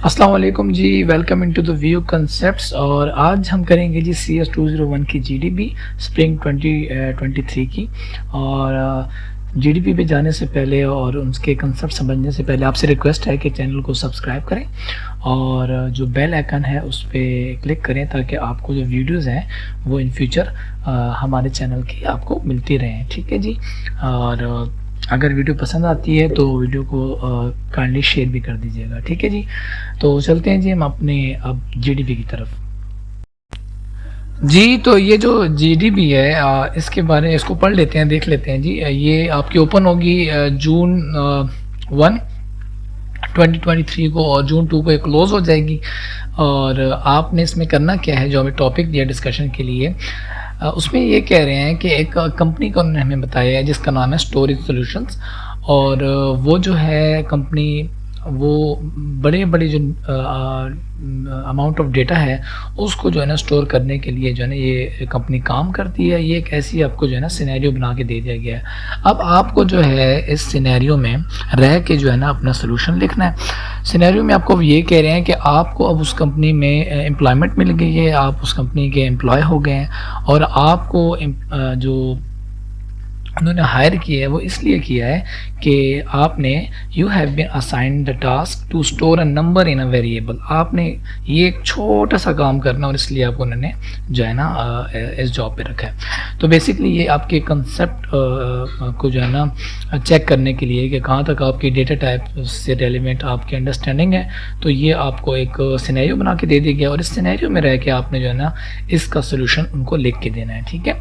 अस्सलाम वालेकुम जी, welcome into the view concepts. और आज हम करेंगे जी CS201 की जीडीपी स्प्रिंग 2023 की। और जीडीपी पे जाने से पहले और उसके कंसेप्ट समझने से पहले आपसे रिक्वेस्ट है कि चैनल को सब्सक्राइब करें और जो बेल आइकन है उस पर क्लिक करें ताकि आपको जो वीडियोज़ हैं वो इन फ्यूचर हमारे चैनल की आपको मिलती रहें। ठीक है जी। और अगर वीडियो पसंद आती है तो वीडियो को काइंडली शेयर भी कर दीजिएगा। ठीक है जी। तो चलते हैं जी हम अपने अब जीडीपी की तरफ। जी तो ये जो जीडीपी है इसके बारे में इसको पढ़ लेते हैं, देख लेते हैं जी। ये आपकी ओपन होगी जून 1 2023 को और जून 2 को ये क्लोज हो जाएगी। और आपने इसमें करना क्या है, जो हमें टॉपिक दिया डिस्कशन के लिए उसमें ये कह रहे हैं कि एक कंपनी का उन्होंने हमें बताया है जिसका नाम है स्टोरेज सॉल्यूशंस। और वो जो है कंपनी वो बड़े बड़े जो अमाउंट ऑफ डेटा है उसको जो है ना स्टोर करने के लिए जो है ना ये कंपनी काम करती है। ये एक ऐसी आपको जो है ना सिनेरियो बना के दे दिया गया है। अब आपको जो है इस सिनेरियो में रह के जो है ना अपना सोल्यूशन लिखना है। सिनेरियो में आपको ये कह रहे हैं कि आपको अब उस कंपनी में एम्प्लॉयमेंट मिल गई है, आप उस कंपनी के एम्प्लॉय हो गए हैं और आपको जो उन्होंने हायर किया है वो इसलिए किया है कि आपने you have been assign the task to store a number in a variable. आपने ये एक छोटा सा काम करना और इसलिए आपको उन्होंने जो है ना इस जॉब पे रखा है। तो बेसिकली ये आपके कंसेप्ट को जो है ना चेक करने के लिए कि कहाँ तक आपकी डेटा टाइप से रेलिवेंट आपकी अंडरस्टैंडिंग है। तो ये आपको एक सिनेरियो बना के दे दिया गया और इस सिनेरियो में रह के आपने जो है ना इसका सोल्यूशन उनको लिख के देना है। ठीक है।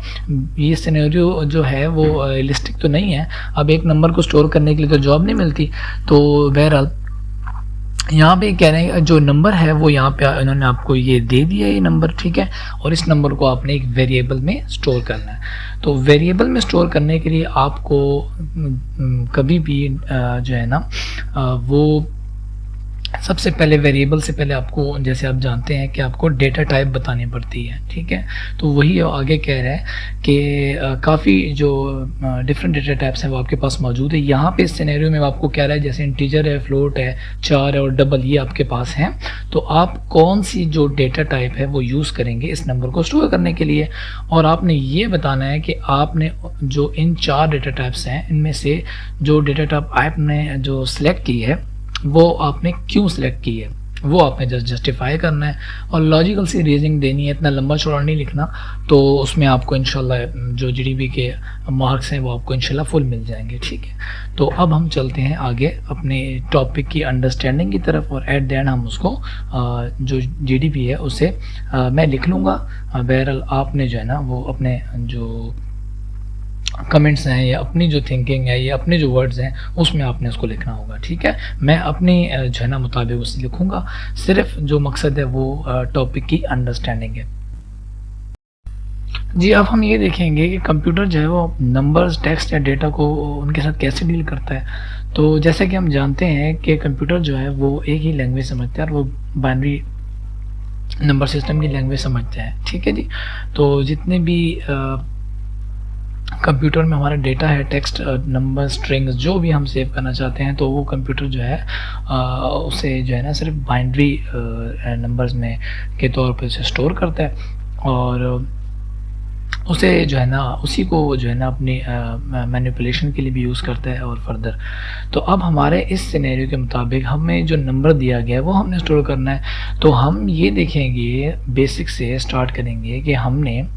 ये सिनेरियो जो है वो रियलिस्टिक तो नहीं है। अब एक नंबर को स्टोर करने के लिए तो जॉब नहीं मिलती। तो बहरहाल यहाँ पे कह रहे हैं जो नंबर है वो यहाँ पे इन्होंने आपको ये दे दिया ये नंबर। ठीक है। और इस नंबर को आपने एक वेरिएबल में स्टोर करना है। तो वेरिएबल में स्टोर करने के लिए आपको कभी भी जो है ना वो सबसे पहले वेरिएबल से पहले आपको, जैसे आप जानते हैं कि आपको डेटा टाइप बतानी पड़ती है। ठीक है। तो वही आगे कह रहा है कि काफ़ी जो डिफरेंट डेटा टाइप्स हैं वो आपके पास मौजूद है। यहाँ पे इस सिनेरियो में आपको कह रहा है जैसे इंटीजर है, फ्लोट है, चार है और डबल, ये आपके पास हैं। तो आप कौन सी जो डेटा टाइप है वो यूज़ करेंगे इस नंबर को स्टोर करने के लिए। और आपने ये बताना है कि आपने जो इन चार डेटा टाइप्स हैं इनमें से जो डेटा टाइप आपने जो सिलेक्ट की है वो आपने क्यों सिलेक्ट की है वो आपने जस्टिफाई करना है और लॉजिकल सी रीजनिंग देनी है। इतना लंबा चौड़ा नहीं लिखना। तो उसमें आपको इंशाल्लाह जो जीडीपी के मार्क्स हैं वो आपको इंशाल्लाह फुल मिल जाएंगे। ठीक है। तो अब हम चलते हैं आगे अपने टॉपिक की अंडरस्टैंडिंग की तरफ और एट द एंड हम उसको जो जीडीपी है उसे मैं लिख लूँगा। बहरहाल आपने जो है ना वो अपने जो कमेंट्स हैं या अपनी जो थिंकिंग है या अपने जो वर्ड्स हैं उसमें आपने उसको लिखना होगा। ठीक है। मैं अपनी जो है ना मुताबिक उसे लिखूँगा। सिर्फ जो मकसद है वो टॉपिक की अंडरस्टैंडिंग है। जी अब हम ये देखेंगे कि कंप्यूटर जो है वो नंबर्स, टेक्स्ट या डेटा को उनके साथ कैसे डील करता है। तो जैसे कि हम जानते हैं कि कंप्यूटर जो है वो एक ही लैंग्वेज समझता है और वो बाइनरी नंबर सिस्टम की लैंग्वेज समझता है। ठीक है जी। तो जितने भी कंप्यूटर में हमारा डेटा है, टेक्स्ट, नंबर, स्ट्रिंग्स, जो भी हम सेव करना चाहते हैं तो वो कंप्यूटर जो है उसे जो है ना सिर्फ बाइनरी नंबर्स में के तौर पर उसे स्टोर करता है और उसे जो है ना उसी को जो है ना अपनी मैनिपुलेशन के लिए भी यूज़ करता है और फर्दर। तो अब हमारे इस सिनेरियो के मुताबिक हमें जो नंबर दिया गया है वो हमने स्टोर करना है। तो हम ये देखेंगे, बेसिक से स्टार्ट करेंगे कि हमें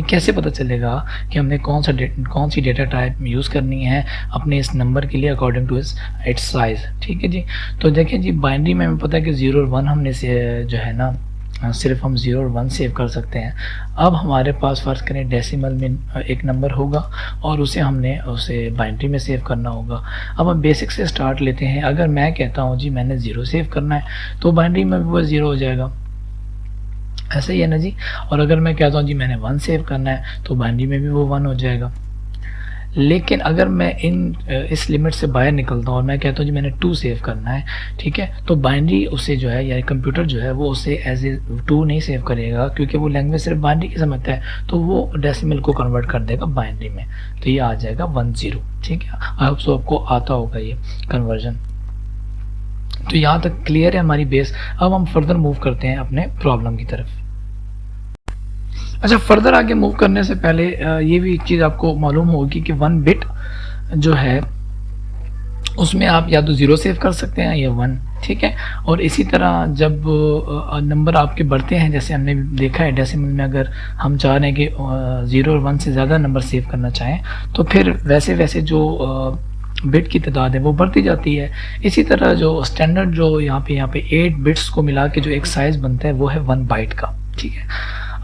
कैसे पता चलेगा कि हमने कौन सी डेटा टाइप यूज़ करनी है अपने इस नंबर के लिए अकॉर्डिंग टू इट्स साइज़। ठीक है जी। तो देखें जी बाइनरी में हमें पता है कि 0 और 1 हमने से जो है ना सिर्फ हम 0 और 1 सेव कर सकते हैं। अब हमारे पास फ़र्ज़ करें डेसिमल में एक नंबर होगा और हमने उसे बाइनरी में सेव करना होगा। अब हम बेसिक से स्टार्ट लेते हैं। अगर मैं कहता हूँ जी मैंने 0 सेव करना है तो बाइनरी में भी वो 0 हो जाएगा, ऐसा ही है ना जी। और अगर मैं कहता हूँ जी मैंने 1 सेव करना है तो बाइनरी में भी वो 1 हो जाएगा। लेकिन अगर मैं इस लिमिट से बाहर निकलता हूँ और मैं कहता हूँ जी मैंने 2 सेव करना है, ठीक है, तो बाइनरी उसे जो है या कंप्यूटर जो है वो उसे एज ए 2 नहीं सेव करेगा क्योंकि वो लैंग्वेज सिर्फ बाइनरी की समझता है। तो वो डेसिमल को कन्वर्ट कर देगा बाइनरी में, तो ये आ जाएगा 10। ठीक है। आई होप सो आपको आता होगा ये कन्वर्जन। तो यहाँ तक क्लियर है हमारी बेस। अब हम फर्दर मूव करते हैं अपने प्रॉब्लम की तरफ। अच्छा, फर्दर आगे मूव करने से पहले ये भी एक चीज़ आपको मालूम होगी कि 1 बिट जो है उसमें आप या तो 0 सेव कर सकते हैं या 1, ठीक है। और इसी तरह जब नंबर आपके बढ़ते हैं, जैसे हमने देखा है डेसिमल में, अगर हम चाह रहे हैं कि 0 और 1 से ज़्यादा नंबर सेव करना चाहें तो फिर वैसे वैसे जो बिट की तादाद है वो बढ़ती जाती है। इसी तरह जो स्टैंडर्ड जो यहाँ पे 8 बिट्स को मिला के जो एक साइज़ बनता है वो है 1 बाइट का, ठीक है।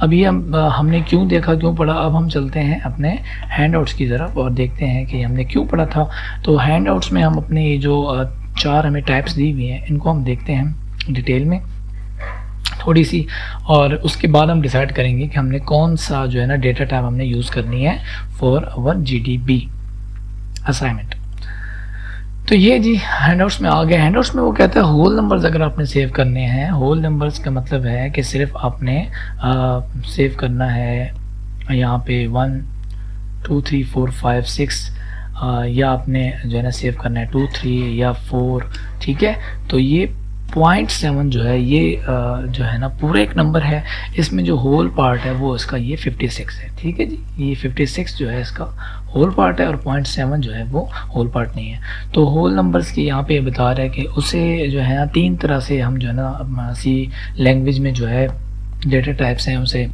अभी हमने क्यों देखा, क्यों पढ़ा, अब हम चलते हैं अपने हैंडआउट्स की तरफ और देखते हैं कि हमने क्यों पढ़ा था। तो हैंडआउट्स में हम अपने ये जो 4 हमें टाइप्स दी हुई हैं इनको हम देखते हैं डिटेल में थोड़ी सी, और उसके बाद हम डिसाइड करेंगे कि हमने कौन सा जो है ना डेटा टाइप हमने यूज़ करनी है फॉर आवर GDB असाइनमेंट। तो ये जी हैंडआउट्स में आ गए। हैंडआउट्स में वो कहता है होल नंबर्स अगर आपने सेव करने हैं, होल नंबर्स का मतलब है कि सिर्फ आपने सेव करना है यहाँ पे 1 2 3 4 5 6 या आपने जो है ना सेव करना है 2 3 या 4, ठीक है। तो ये 0.7 जो है ये जो है ना पूरा एक नंबर है, इसमें जो होल पार्ट है वो इसका ये 56 है, ठीक है जी। ये 56 जो है इसका होल पार्ट है और 0.7 जो है वो होल पार्ट नहीं है। तो होल नंबर्स की यहाँ पे बता रहा है कि उसे जो है ना 3 तरह से हम जो है ना सी लैंग्वेज में जो है डेटा टाइप्स हैं उसे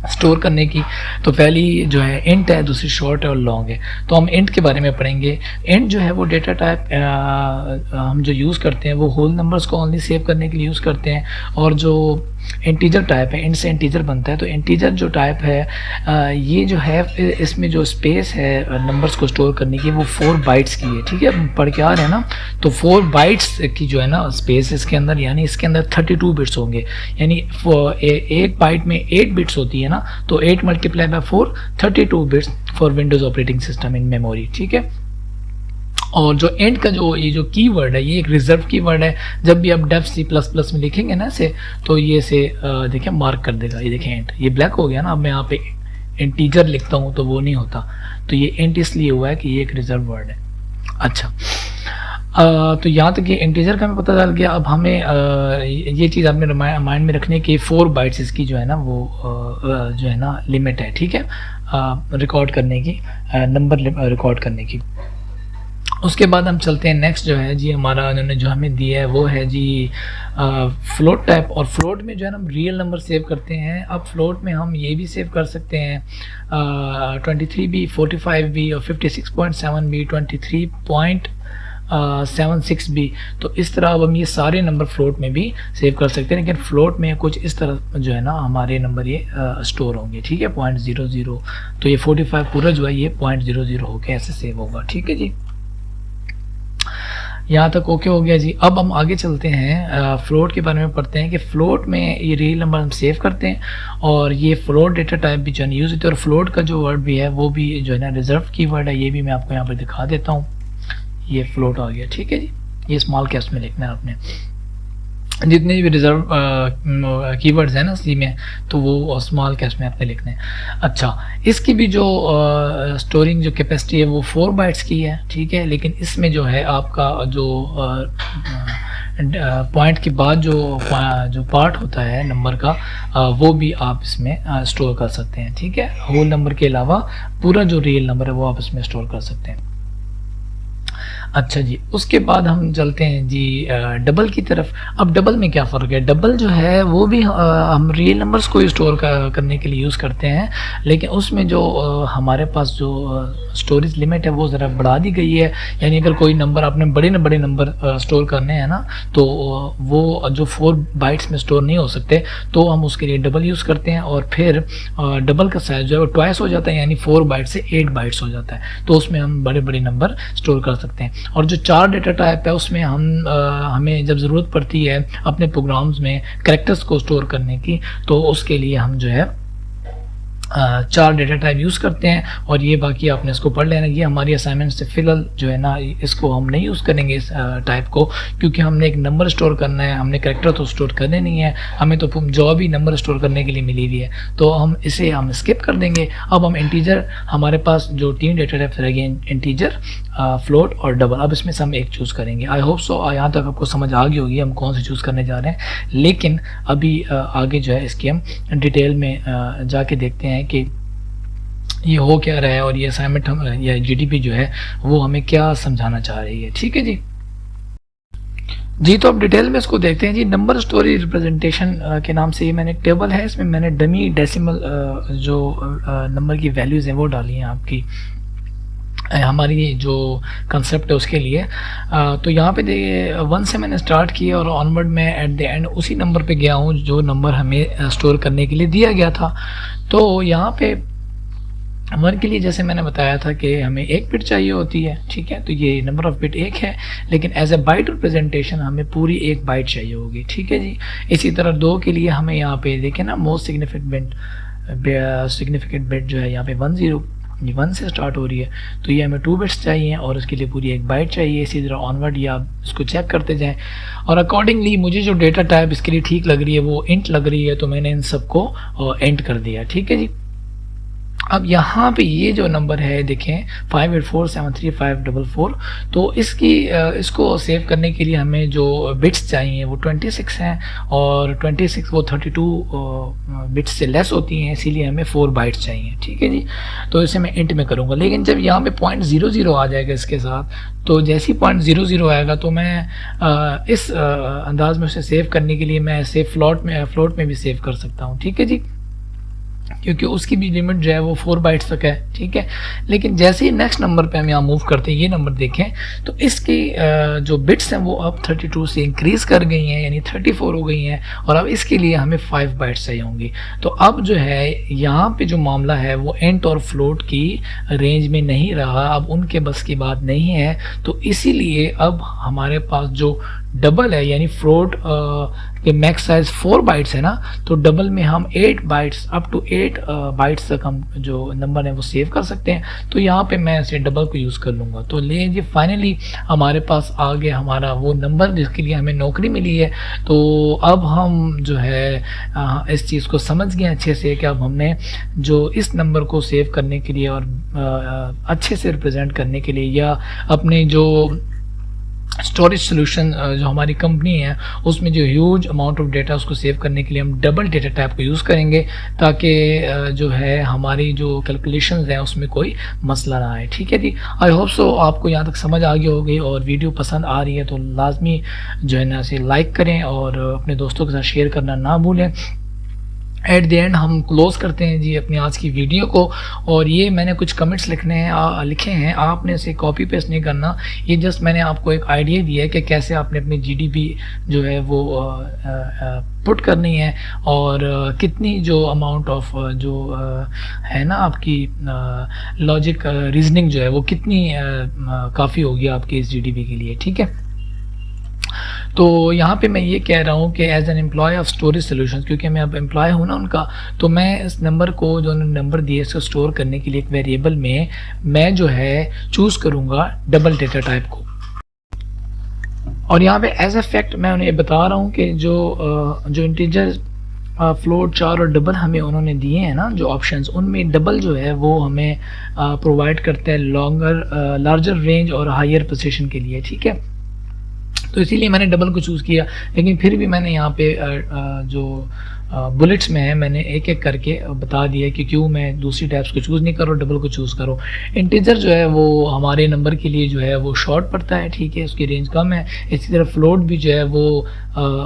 स्टोर करने की। तो पहली जो है इंट है, दूसरी शॉर्ट है और लॉन्ग है। तो हम इंट के बारे में पढ़ेंगे। इंट जो है वो डेटा टाइप हम जो यूज़ करते हैं वो होल नंबर्स को ओनली सेव करने के लिए यूज़ करते हैं, और जो इंटीजर टाइप है, इंट से इंटीजर बनता है, तो इंटीजर जो टाइप है ये जो है इसमें जो स्पेस है नंबर्स को स्टोर करने की वो 4 बाइट्स की है, ठीक है। पढ़ के आ रहे हैं ना, तो 4 बाइट्स की जो है ना स्पेस इसके अंदर, यानी इसके अंदर 32 बिट्स होंगे, यानी एक बाइट में 8 बिट्स होती है ना, तो 8 multiply by 4 32 bits for Windows operating system in memory, ठीक है। और जो एंड का जो ये जो कीवर्ड है ये एक रिजर्व कीवर्ड है। जब भी आप डेफ C++ में लिखेंगे ना इसे, तो ये से देखिए मार्क कर देगा। ये देखें एंड, ये ब्लैक हो गया ना। अब मैं यहाँ पे इंटीजर लिखता हूँ तो वो नहीं होता, तो ये एंड इसलिए हुआ है कि ये एक रिजर्व वर्ड है। अच्छा, तो यहाँ तक ये इंटीजर का हमें पता चल गया। अब हमें ये चीज़ आपने माइंड में रखनी है कि 4 बाइट्स इसकी जो है ना वो जो है ना लिमिट है, ठीक है, रिकॉर्ड करने की, नंबर रिकॉर्ड करने की। उसके बाद हम चलते हैं नेक्स्ट जो है जी, हमारा उन्होंने जो हमें दिया है वो है जी फ्लोट टाइप। और फ्लोट में जो है ना हम रियल नंबर सेव करते हैं। अब फ्लोट में हम ये भी सेव कर सकते हैं 23B, 45B और 56.7B, 23.76B। तो इस तरह अब हम ये सारे नंबर फ्लोट में भी सेव कर सकते हैं, लेकिन फ्लोट में कुछ इस तरह जो है ना हमारे नंबर ये स्टोर होंगे, ठीक है, 0.00। तो ये 45 पूरा जो है ये 0.00 होके ऐसे सेव होगा, ठीक है जी। यहाँ तक ओके हो गया जी। अब हम आगे चलते हैं, फ्लोट के बारे में पढ़ते हैं कि फ्लोट में ये रियल नंबर हम सेव करते हैं, और ये फ्लोट डेटा टाइप भी जो है यूज़ होती है। और फ्लोट का जो वर्ड भी है वो भी जो है ना रिजर्व की वर्ड है, ये भी मैं आपको यहाँ पर दिखा देता हूँ। ये फ्लोट आ गया, ठीक है जी। ये स्मॉल कैप्स में लिखना है आपने, जितने भी रिजर्व कीवर्ड्स हैं ना सी में, तो वो स्मॉल कैप्स में आपने लिखने हैं। अच्छा, इसकी भी जो स्टोरिंग जो कैपेसिटी है वो 4 बाइट्स की है, ठीक है, लेकिन इसमें जो है आपका जो पॉइंट के बाद जो पार्ट होता है नंबर का वो भी आप इसमें स्टोर कर सकते हैं, ठीक है। होल नंबर के अलावा पूरा जो रियल नंबर है वो आप इसमें स्टोर कर सकते हैं। अच्छा जी, उसके बाद हम चलते हैं जी डबल की तरफ। अब डबल में क्या फ़र्क है? डबल जो है वो भी हम रियल नंबर्स को स्टोर करने के लिए यूज़ करते हैं, लेकिन उसमें जो हमारे पास जो स्टोरेज लिमिट है वो ज़रा बढ़ा दी गई है। यानी अगर कोई नंबर आपने बड़े नंबर स्टोर करने हैं ना, तो वो जो 4 बाइट्स में स्टोर नहीं हो सकते, तो हम उसके लिए डबल यूज़ करते हैं। और फिर डबल का साइज़ जो है वो ट्वाइस हो जाता है, यानी 4 बाइट से 8 बाइट्स हो जाता है, तो उसमें हम बड़े नंबर स्टोर कर सकते हैं। और जो 4 डेटा टाइप है उसमें हमें जब ज़रूरत पड़ती है अपने प्रोग्राम्स में कैरेक्टर्स को स्टोर करने की, तो उसके लिए हम जो है 4 डेटा टाइप यूज़ करते हैं और ये बाकी आपने इसको पढ़ लेना। ये हमारी असाइनमेंट से फ़िलहाल जो है ना इसको हम नहीं यूज़ करेंगे इस टाइप को, क्योंकि हमने एक नंबर स्टोर करना है, हमने करैक्टर तो स्टोर करने नहीं है, हमें तो जॉब ही नंबर स्टोर करने के लिए मिली हुई है, तो हम स्किप कर देंगे। अब हम इंटीजर, हमारे पास जो 3 डेटा टाइप्स रह गए, इंटीजर, फ्लोट और डबल, अब इसमें से हम एक चूज़ करेंगे। आई होप सो यहाँ तक आपको समझ आ गई होगी हम कौन से चूज़ करने जा रहे हैं। लेकिन अभी आगे जो है इसकी हम डिटेल में जाके देखते हैं कि ये हो क्या रहा है और ये असाइनमेंट हम या जीडीपी जो है वो हमें क्या समझाना चाह रही है। ठीक है जी, तो अब डिटेल में इसको देखते हैं जी। नंबर स्टोरी रिप्रेजेंटेशन के नाम से ये मैंने एक टेबल है, इसमें मैंने डमी डेसिमल जो नंबर की वैल्यूज़ हैं वो डाली हैं आपकी हमारी जो कंसेप्ट है उसके लिए। तो यहाँ पे देखिए 1 से मैंने स्टार्ट किया और ऑनवर्ड में एट द एंड उसी नंबर पे गया हूँ जो नंबर हमें स्टोर करने के लिए दिया गया था। तो यहाँ पे 1 के लिए जैसे मैंने बताया था कि हमें 1 बिट चाहिए होती है, ठीक है, तो ये नंबर ऑफ बिट 1 है, लेकिन एज ए बाइट रिप्रेजेंटेशन हमें पूरी 1 बाइट चाहिए होगी। ठीक है जी। इसी तरह 2 के लिए हमें यहाँ पे देखें ना, मोस्ट सिग्निफिकेंट बिट जो है यहाँ पे 1 से स्टार्ट हो रही है, तो ये हमें 2 बिट्स चाहिए और उसके लिए पूरी 1 बाइट चाहिए। इसी तरह ऑनवर्ड या आप इसको चेक करते जाएं और अकॉर्डिंगली मुझे जो डेटा टाइप इसके लिए ठीक लग रही है वो इंट लग रही है, तो मैंने इन सबको इंट कर दिया। ठीक है जी। अब यहाँ पे ये जो नंबर है देखें 58473544, तो इसको सेव करने के लिए हमें जो बिट्स चाहिए वो 26 हैं और 26 वो 32 बिट्स से लेस होती हैं, इसीलिए हमें 4 बाइट्स चाहिए। ठीक है जी। तो इसे मैं इंट में करूँगा, लेकिन जब यहाँ पे 0.00 आ जाएगा इसके साथ, तो जैसे ही 0.00 आएगा तो मैं इस अंदाज में उसे सेव करने के लिए मैं इसे फ्लोट में भी सेव कर सकता हूँ। ठीक है जी, क्योंकि उसकी भी लिमिट जो है वो 4 बाइट्स तक है। ठीक है, लेकिन जैसे ही नेक्स्ट नंबर पे हम यहाँ मूव करते हैं, ये नंबर देखें तो इसकी जो बिट्स हैं वो अब 32 से इंक्रीज़ कर गई हैं, यानी 34 हो गई हैं, और अब इसके लिए हमें 5 बाइट्स चाहिए होंगी। तो अब जो है यहाँ पे जो मामला है वो इंट और फ्लोट की रेंज में नहीं रहा, अब उनके बस की बात नहीं है, तो इसीलिए अब हमारे पास जो डबल है, यानी फ्लोट के मैक्स साइज 4 बाइट्स है ना, तो डबल में हम 8 बाइट्स अप टू 8 बाइट्स तक हम जो नंबर है वो सेव कर सकते हैं। तो यहाँ पे मैं इसे डबल को यूज़ कर लूँगा। तो लीजिए फाइनली हमारे पास आ गया हमारा वो नंबर जिसके लिए हमें नौकरी मिली है। तो अब हम जो है इस चीज़ को समझ गए अच्छे से कि अब हमने जो इस नंबर को सेव करने के लिए और अच्छे से रिप्रेजेंट करने के लिए या अपने जो स्टोरेज सोल्यूशन जो हमारी कंपनी है उसमें जो ह्यूज अमाउंट ऑफ डेटा उसको सेव करने के लिए हम डबल डेटा टाइप को यूज़ करेंगे, ताकि जो है हमारी जो कैलकुलेशंस हैं उसमें कोई मसला ना आए। ठीक है जी। आई होप सो आपको यहाँ तक समझ आ गई होगी, और वीडियो पसंद आ रही है तो लाजमी जो है ना इसे लाइक करें और अपने दोस्तों के साथ शेयर करना ना भूलें। एट द एंड हम क्लोज़ करते हैं जी अपनी आज की वीडियो को, और ये मैंने कुछ कमेंट्स लिखे हैं, आपने इसे कॉपी पेस्ट नहीं करना, ये जस्ट मैंने आपको एक आइडिया दिया है कि कैसे आपने अपनी जीडीपी जो है वो पुट करनी है, और कितनी जो अमाउंट ऑफ जो है ना आपकी लॉजिक रीजनिंग जो है वो कितनी काफ़ी होगी आपकी इस जीडीपी के लिए। ठीक है, तो यहाँ पे मैं ये कह रहा हूँ कि as an employ of storage solutions, क्योंकि मैं अब एम्प्लॉय हूँ ना उनका, तो मैं इस नंबर को जो उन्होंने नंबर दिए इसको स्टोर करने के लिए एक वेरिएबल में मैं जो है चूज़ करूँगा डबल डेटा टाइप को। और यहाँ पे एज ए फैक्ट मैं उन्हें बता रहा हूँ कि जो इंटीजर फ्लोट 4 और डबल हमें उन्होंने दिए हैं ना जो ऑप्शंस, उनमें डबल जो है वो हमें प्रोवाइड करते हैं लार्जर रेंज और हायर पोजीशन के लिए। ठीक है, तो इसीलिए मैंने डबल को चूज़ किया, लेकिन फिर भी मैंने यहाँ पे जो बुलेट्स में है मैंने एक एक करके बता दिया कि क्यों मैं दूसरी टाइप्स को चूज़ नहीं करो, डबल को चूज़ करो। इंटीजर जो है वो हमारे नंबर के लिए जो है वो शॉर्ट पड़ता है, ठीक है, उसकी रेंज कम है। इसी तरह फ्लोट भी जो है वो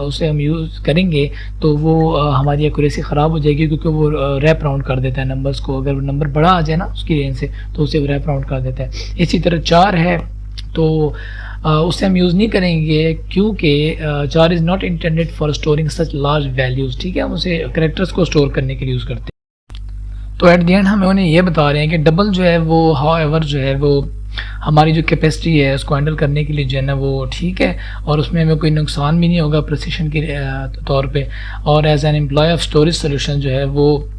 उसे हम यूज़ करेंगे तो वो हमारी एक्यूरेसी ख़राब हो जाएगी, क्योंकि वो रैप राउंड कर देता है नंबर्स को, अगर वो नंबर बड़ा आ जाए ना उसकी रेंज से तो उसे वो रैप राउंड कर देता है। इसी तरह 4 है तो उससे हम यूज़ नहीं करेंगे, क्योंकि 4 is not intended for storing such large values. ठीक है, हम उसे कैरेक्टर्स को स्टोर करने के लिए यूज़ करते हैं। तो एट द एंड हम उन्हें ये बता रहे हैं कि डबल जो है वो हाउएवर जो है वो हमारी जो कैपेसिटी है उसको हैंडल करने के लिए जो है ना वो ठीक है, और उसमें हमें कोई नुकसान भी नहीं होगा प्रिसिशन के तौर पे। और as an employ of storage solution जो है वो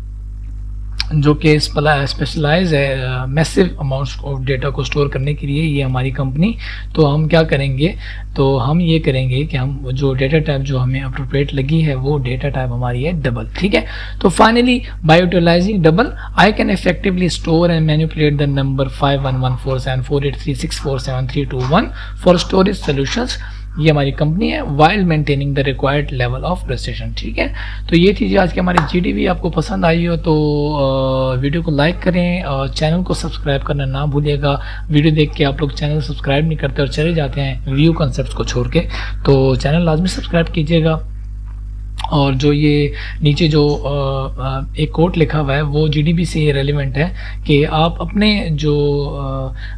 जो कि स्पेशलाइज है मैसिव अमाउंट्स ऑफ डेटा को स्टोर करने के लिए, ये हमारी कंपनी। तो हम क्या करेंगे, तो हम ये करेंगे कि हम जो डेटा टाइप जो हमें अप्रोप्रिएट लगी है वो डेटा टाइप हमारी है डबल, ठीक है। तो finally by utilising double I can effectively store and manipulate the number 51147483647321 for storage solutions. ये हमारी कंपनी है, while maintaining the required level of precision, ठीक है। तो ये थी आज की हमारी GDB। आपको पसंद आई हो तो वीडियो को लाइक करें और चैनल को सब्सक्राइब करना ना भूलिएगा। वीडियो देख के आप लोग चैनल सब्सक्राइब नहीं करते और चले जाते हैं व्यू कॉन्सेप्ट्स को छोड़ के, तो चैनल लाजमी सब्सक्राइब कीजिएगा। और जो ये नीचे जो एक कोट लिखा हुआ है वो GDB से ये रेलिवेंट है कि आप अपने जो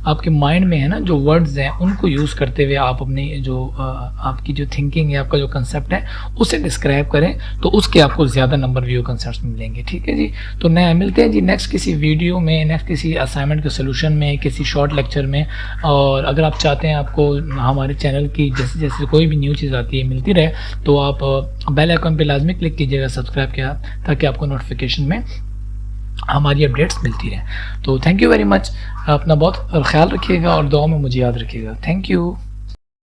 आपके माइंड में है ना जो वर्ड्स हैं उनको यूज़ करते हुए आप अपनी जो आपकी जो थिंकिंग है, आपका जो कंसेप्ट है उसे डिस्क्राइब करें, तो उसके आपको ज़्यादा नंबर व्यू कंसेप्ट मिलेंगे, ठीक है जी। तो नए मिलते हैं जी नेक्स्ट किसी वीडियो में, नेक्स्ट किसी असाइनमेंट के सोल्यूशन में, किसी शॉर्ट लेक्चर में। और अगर आप चाहते हैं आपको हमारे चैनल की जैसे जैसे कोई भी न्यू चीज़ आती है मिलती रहे, तो आप बेल आइकन पे लाजमी क्लिक कीजिएगा सब्सक्राइब किया, ताकि आपको नोटिफिकेशन में हमारी अपडेट्स मिलती रहें। तो थैंक यू वेरी मच, अपना बहुत ख्याल रखिएगा और दुआ में मुझे याद रखिएगा। Thank you.